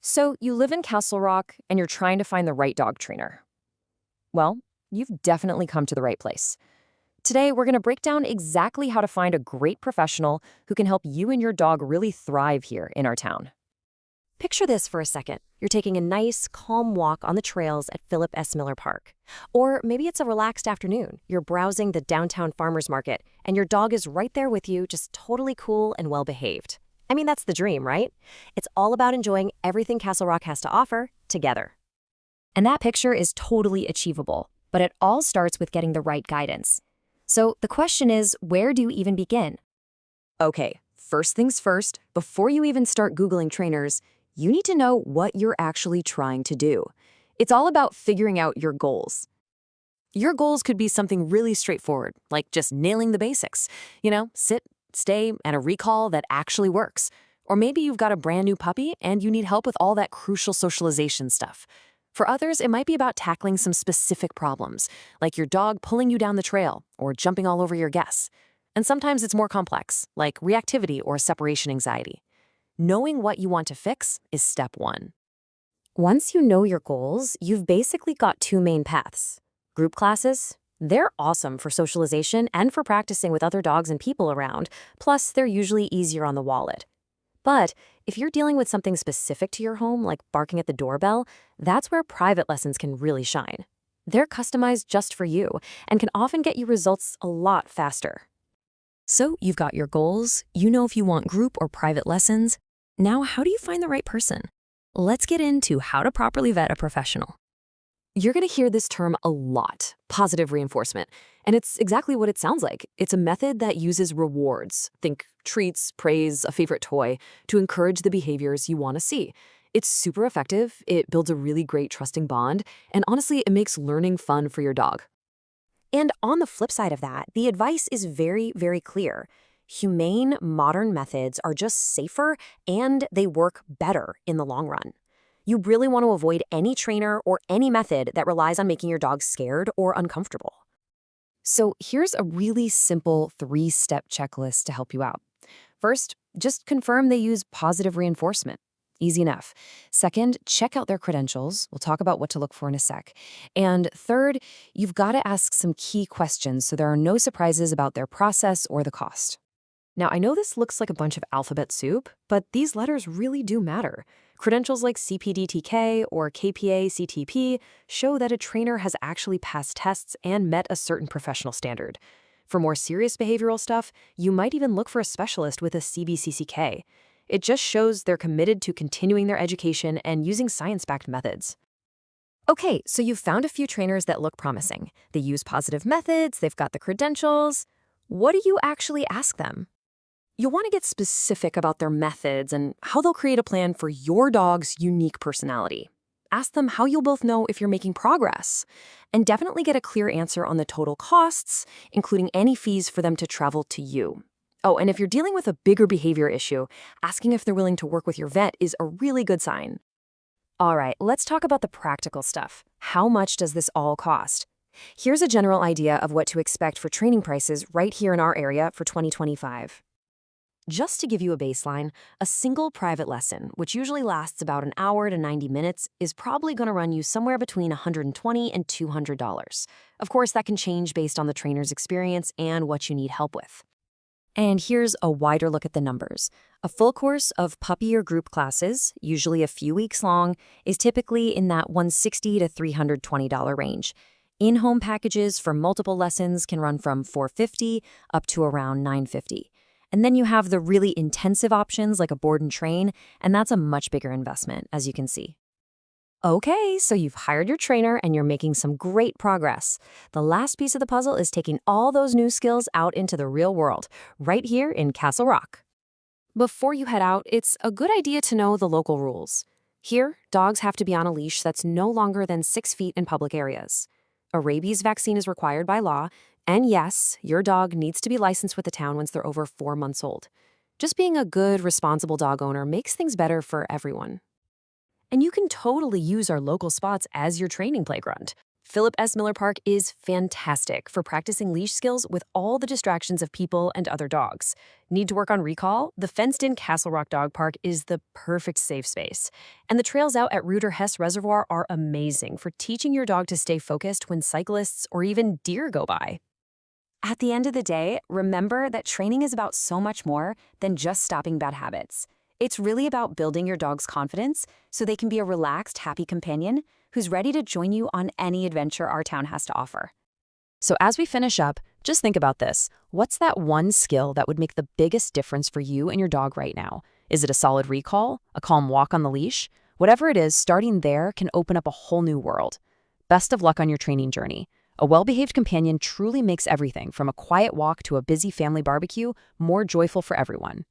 So you live in Castle Rock and you're trying to find the right dog trainer. Well, you've definitely come to the right place. Today, we're going to break down exactly how to find a great professional who can help you and your dog really thrive here in our town. Picture this for a second. You're taking a nice, calm walk on the trails at Philip S. Miller Park. Or maybe it's a relaxed afternoon. You're browsing the downtown farmers market, and your dog is right there with you, just totally cool and well-behaved. I mean, that's the dream, right? It's all about enjoying everything Castle Rock has to offer together. And that picture is totally achievable, but it all starts with getting the right guidance. So the question is, where do you even begin? Okay, first things first, before you even start Googling trainers, you need to know what you're actually trying to do. It's all about figuring out your goals. Your goals could be something really straightforward, like just nailing the basics. Sit, stay, and a recall that actually works. Or maybe you've got a brand new puppy and you need help with all that crucial socialization stuff. For others, it might be about tackling some specific problems, like your dog pulling you down the trail or jumping all over your guests. And sometimes it's more complex, like reactivity or separation anxiety. Knowing what you want to fix is step one. Once you know your goals, you've basically got two main paths. Group classes, they're awesome for socialization and for practicing with other dogs and people around, plus they're usually easier on the wallet. But if you're dealing with something specific to your home, like barking at the doorbell, that's where private lessons can really shine. They're customized just for you and can often get you results a lot faster. So you've got your goals, you know if you want group or private lessons. Now, how do you find the right person? Let's get into how to properly vet a professional. You're going to hear this term a lot, positive reinforcement, and it's exactly what it sounds like. It's a method that uses rewards, think treats, praise, a favorite toy, to encourage the behaviors you want to see. It's super effective, it builds a really great trusting bond, and honestly, it makes learning fun for your dog. And on the flip side of that, the advice is very, very clear. Humane, modern methods are just safer and they work better in the long run. You really want to avoid any trainer or any method that relies on making your dog scared or uncomfortable. So here's a really simple 3-step checklist to help you out. First, just confirm they use positive reinforcement. Easy enough. Second, check out their credentials. We'll talk about what to look for in a sec. And third, you've got to ask some key questions so there are no surprises about their process or the cost. Now, I know this looks like a bunch of alphabet soup, but these letters really do matter. Credentials like CPDTK or KPA-CTP show that a trainer has actually passed tests and met a certain professional standard. For more serious behavioral stuff, you might even look for a specialist with a CBCCK. It just shows they're committed to continuing their education and using science-backed methods. Okay, so you've found a few trainers that look promising. They use positive methods, they've got the credentials. What do you actually ask them? You'll want to get specific about their methods and how they'll create a plan for your dog's unique personality. Ask them how you'll both know if you're making progress. And definitely get a clear answer on the total costs, including any fees for them to travel to you. Oh, and if you're dealing with a bigger behavior issue, asking if they're willing to work with your vet is a really good sign. All right, let's talk about the practical stuff. How much does this all cost? Here's a general idea of what to expect for training prices right here in our area for 2025. Just to give you a baseline, a single private lesson, which usually lasts about an hour to 90 minutes, is probably going to run you somewhere between $120 and $200. Of course, that can change based on the trainer's experience and what you need help with. And here's a wider look at the numbers. A full course of puppy or group classes, usually a few weeks long, is typically in that $160 to $320 range. In-home packages for multiple lessons can run from $450 up to around $950. And then you have the really intensive options like a board and train, and that's a much bigger investment, as you can see. Okay, so you've hired your trainer and you're making some great progress. The last piece of the puzzle is taking all those new skills out into the real world, right here in Castle Rock. Before you head out, it's a good idea to know the local rules. Here, dogs have to be on a leash that's no longer than 6 feet in public areas. A rabies vaccine is required by law, and yes, your dog needs to be licensed with the town once they're over 4 months old. Just being a good, responsible dog owner makes things better for everyone. And you can totally use our local spots as your training playground. Philip S. Miller Park is fantastic for practicing leash skills with all the distractions of people and other dogs. Need to work on recall? The fenced-in Castle Rock Dog Park is the perfect safe space. And the trails out at Reuter Hess Reservoir are amazing for teaching your dog to stay focused when cyclists or even deer go by. At the end of the day, remember that training is about so much more than just stopping bad habits. It's really about building your dog's confidence so they can be a relaxed, happy companion who's ready to join you on any adventure our town has to offer. So as we finish up, just think about this. What's that one skill that would make the biggest difference for you and your dog right now? Is it a solid recall? A calm walk on the leash? Whatever it is, starting there can open up a whole new world. Best of luck on your training journey. A well-behaved companion truly makes everything from a quiet walk to a busy family barbecue more joyful for everyone.